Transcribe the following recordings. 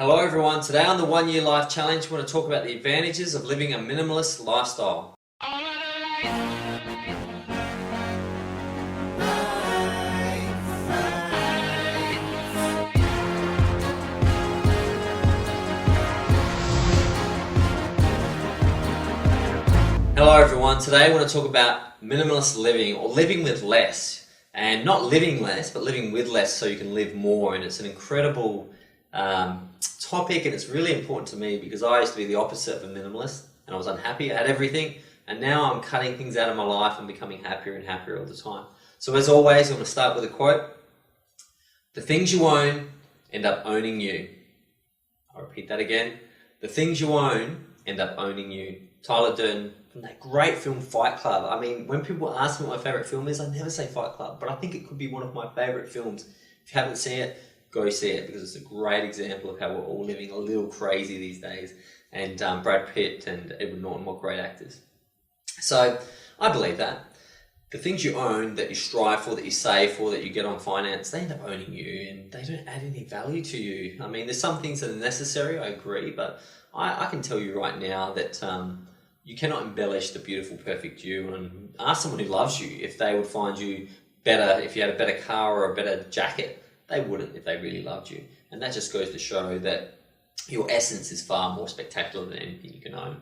Hello everyone, today on the 1 Year Life Challenge we want to talk about the advantages of living a minimalist lifestyle. Hello everyone, today I want to talk about minimalist living or living with less. And not living less, but living with less so you can live more. And it's an incredible topic, and it's really important to me because I used to be the opposite of a minimalist and I was unhappy. I had everything, and now I'm cutting things out of my life and becoming happier and happier all the time. So as always, I'm going to start with a quote. The things you own end up owning you. I'll repeat that again. The things you own end up owning you. Tyler Durden from that great film Fight Club. I mean, when people ask me what my favourite film is, I never say Fight Club, but I think it could be one of my favourite films. If you haven't seen it, go see it, because it's a great example of how we're all living a little crazy these days. And Brad Pitt and Edward Norton were great actors. So I believe that. The things you own, that you strive for, that you save for, that you get on finance, they end up owning you and they don't add any value to you. I mean, there's some things that are necessary, I agree, but I can tell you right now that you cannot embellish the beautiful, perfect you. And ask someone who loves you if they would find you better, if you had a better car or a better jacket. They wouldn't if they really loved you. And that just goes to show that your essence is far more spectacular than anything you can own.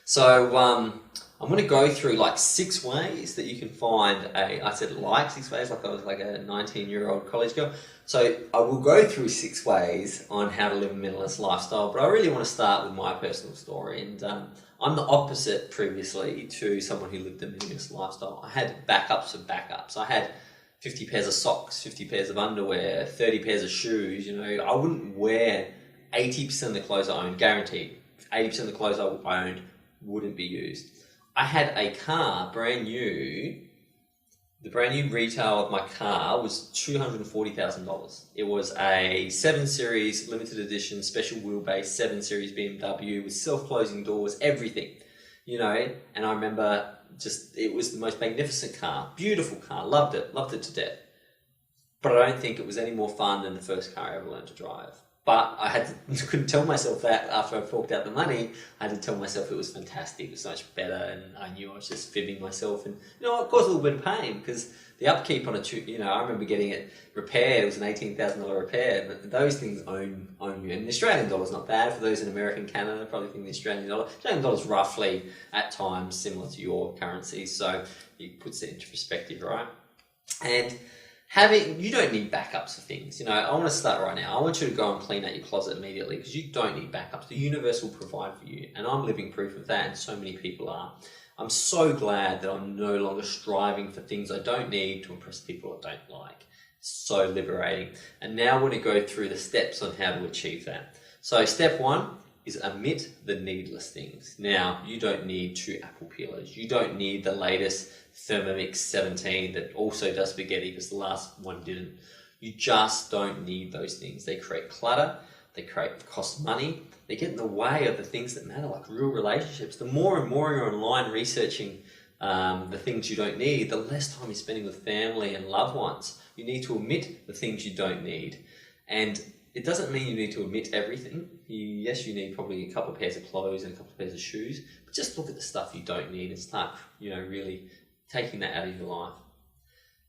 So I'm going to go through like 6 ways that you can find I said 6 ways, like I was like a 19-year-old college girl. So I will go through 6 ways on how to live a minimalist lifestyle, but I really want to start with my personal story. And I'm the opposite previously to someone who lived a minimalist lifestyle. I had backups of backups. I had 50 pairs of socks, 50 pairs of underwear, 30 pairs of shoes. You know, I wouldn't wear 80% of the clothes I owned, guaranteed. 80% of the clothes I owned wouldn't be used. I had a car, brand new. The brand new retail of my car was $240,000. It was a 7 Series limited edition special wheelbase 7 Series BMW with self-closing doors, everything, you know. And I remember it was the most magnificent car, beautiful car, loved it to death. But I don't think it was any more fun than the first car I ever learned to drive. But couldn't tell myself that after I forked out the money. I had to tell myself it was fantastic, it was so much better, and I knew I was just fibbing myself. And you know, it caused a little bit of pain because the upkeep on I remember getting it repaired. It was an $18,000 repair. But those things own you. And the Australian dollar's not bad for those in America and Canada. Probably think the Australian dollar's roughly at times similar to your currency, so it puts it into perspective, right? And you don't need backups of things. You know, I want to start right now. I want you to go and clean out your closet immediately because you don't need backups. The universe will provide for you. And I'm living proof of that, and so many people are. I'm so glad that I'm no longer striving for things I don't need to impress people I don't like. It's so liberating. And now I want to go through the steps on how to achieve that. So step 1 is omit the needless things. Now, you don't need 2 apple peelers. You don't need the latest Thermomix 17 that also does spaghetti because the last one didn't. You just don't need those things. They create clutter, they cost money, they get in the way of the things that matter, like real relationships. The more and more you're online researching the things you don't need, the less time you're spending with family and loved ones. You need to omit the things you don't need. And it doesn't mean you need to omit everything. Yes, you need probably a couple of pairs of clothes and a couple of pairs of shoes, but just look at the stuff you don't need and start, really taking that out of your life.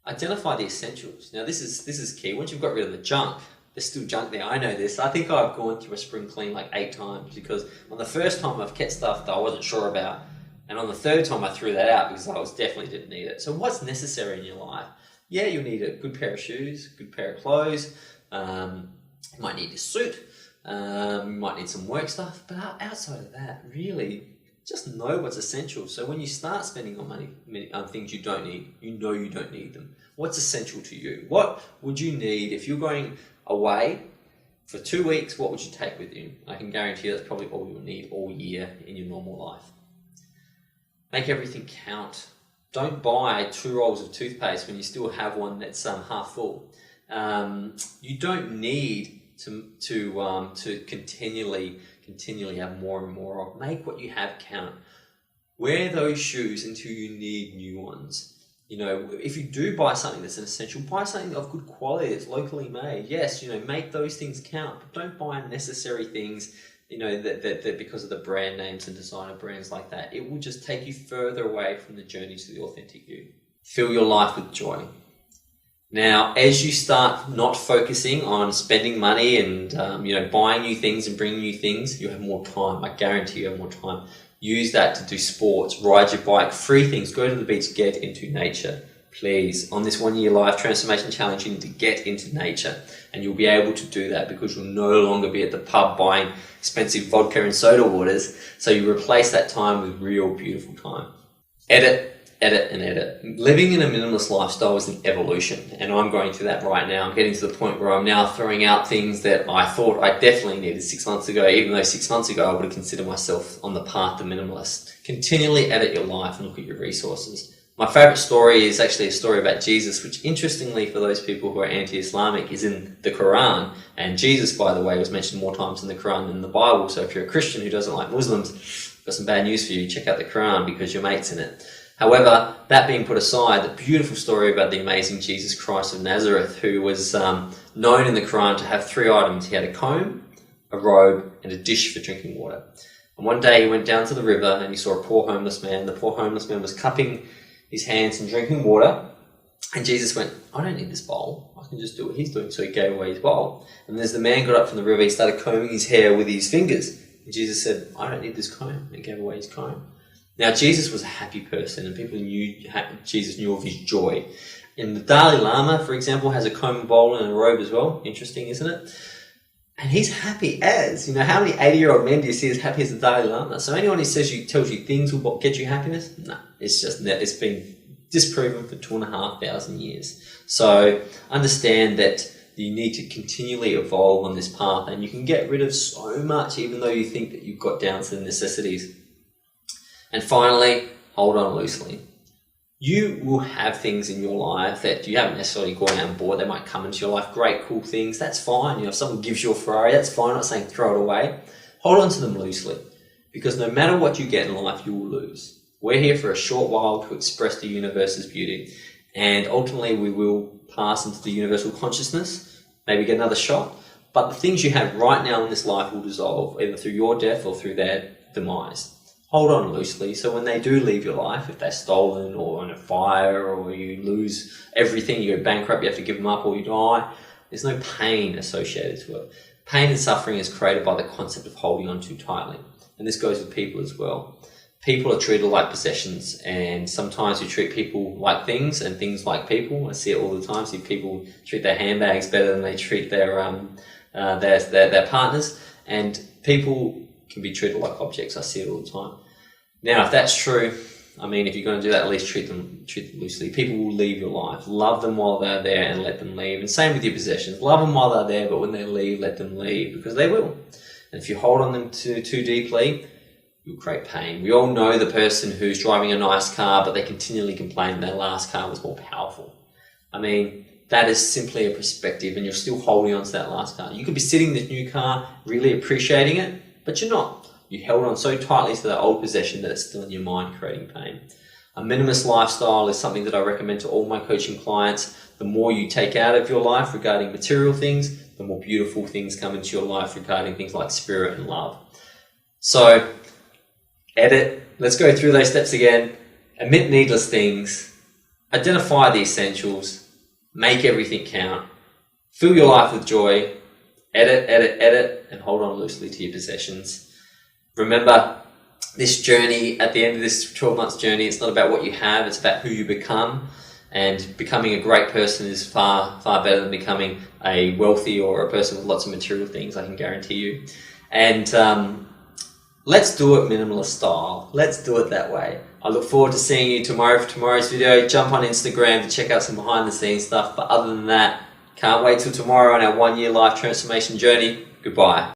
Identify the essentials. Now, this is key. Once you've got rid of the junk, there's still junk there. I know this. I think I've gone through a spring clean like 8 times because on the first time I've kept stuff that I wasn't sure about, and on the third time I threw that out because I definitely didn't need it. So what's necessary in your life? Yeah, you'll need a good pair of shoes, a good pair of clothes. You might need a suit. You might need some work stuff. But outside of that, really, just know what's essential. So when you start spending on money on things you don't need, you know you don't need them. What's essential to you? What would you need if you're going away for 2 weeks? What would you take with you? I can guarantee that's probably all you'll need all year in your normal life. Make everything count. Don't buy 2 rolls of toothpaste when you still have one that's half full. You don't need to continually have more and more of. Make what you have count. Wear those shoes until you need new ones. You know, if you do buy something that's an essential, buy something of good quality that's locally made. Yes, you know, make those things count, but don't buy unnecessary things, you know, that because of the brand names and designer brands like that. It will just take you further away from the journey to the authentic you. Fill your life with joy. Now, as you start not focusing on spending money and you know, buying new things and bringing new things, you have more time. I guarantee you have more time. Use that to do sports, ride your bike, free things, go to the beach, get into nature. Please, on this 1 year life transformation challenge, you need to get into nature, and you'll be able to do that because you'll no longer be at the pub buying expensive vodka and soda waters. So you replace that time with real beautiful time. Edit, edit, and edit. Living in a minimalist lifestyle is an evolution, and I'm going through that right now. I'm getting to the point where I'm now throwing out things that I thought I definitely needed 6 months ago, even though 6 months ago I would have considered myself on the path to minimalist. Continually edit your life and look at your resources. My favorite story is actually a story about Jesus, which interestingly for those people who are anti-Islamic is in the Quran. And Jesus, by the way, was mentioned more times in the Quran than in the Bible. So if you're a Christian who doesn't like Muslims, I've got some bad news for you. Check out the Quran because your mate's in it. However, that being put aside, the beautiful story about the amazing Jesus Christ of Nazareth, who was known in the Quran to have 3 items. He had a comb, a robe, and a dish for drinking water. And one day he went down to the river and he saw a poor homeless man. The poor homeless man was cupping his hands and drinking water. And Jesus went, I don't need this bowl. I can just do what he's doing. So he gave away his bowl. And as the man got up from the river, he started combing his hair with his fingers. And Jesus said, I don't need this comb. And he gave away his comb. Now, Jesus was a happy person, and people Jesus knew of his joy. And the Dalai Lama, for example, has a comb, bowl, and a robe as well. Interesting, isn't it? And he's happy as, you know, how many 80-year-old men do you see as happy as the Dalai Lama? So anyone who tells you things will get you happiness, no, it's been disproven for 2,500 years. So understand that you need to continually evolve on this path, and you can get rid of so much, even though you think that you've got down to the necessities. And finally, hold on loosely. You will have things in your life that you haven't necessarily gone out and bought. They might come into your life, great, cool things. That's fine. You know, if someone gives you a Ferrari, that's fine. I'm not saying throw it away. Hold on to them loosely, because no matter what you get in life, you will lose. We're here for a short while to express the universe's beauty, and ultimately we will pass into the universal consciousness, maybe get another shot. But the things you have right now in this life will dissolve, either through your death or through their demise. Hold on loosely, so when they do leave your life, if they're stolen or in a fire or you lose everything, you go bankrupt, you have to give them up or you die, there's no pain associated to it. Pain and suffering is created by the concept of holding on too tightly. And this goes with people as well. People are treated like possessions, and sometimes you treat people like things and things like people. I see it all the time. I see people treat their handbags better than they treat their partners, and people can be treated like objects. I see it all the time. Now, if that's true, I mean, if you're going to do that, at least treat them loosely. People will leave your life. Love them while they're there and let them leave. And same with your possessions. Love them while they're there, but when they leave, let them leave, because they will. And if you hold on them too deeply, you'll create pain. We all know the person who's driving a nice car, but they continually complain their last car was more powerful. I mean, that is simply a perspective, and you're still holding on to that last car. You could be sitting in this new car, really appreciating it, but you're not. You held on so tightly to that old possession that it's still in your mind, creating pain. A minimalist lifestyle is something that I recommend to all my coaching clients. The more you take out of your life regarding material things, the more beautiful things come into your life regarding things like spirit and love. So, edit. Let's go through those steps again. Omit needless things. Identify the essentials. Make everything count. Fill your life with joy. Edit, and hold on loosely to your possessions. Remember, this journey, at the end of this 12 months journey, it's not about what you have, it's about who you become. And becoming a great person is far, far better than becoming a wealthy or a person with lots of material things, I can guarantee you. And let's do it minimalist style. Let's do it that way. I look forward to seeing you tomorrow for tomorrow's video. Jump on Instagram to check out some behind the scenes stuff. But other than that, can't wait till tomorrow on our 1 year life transformation journey. Goodbye.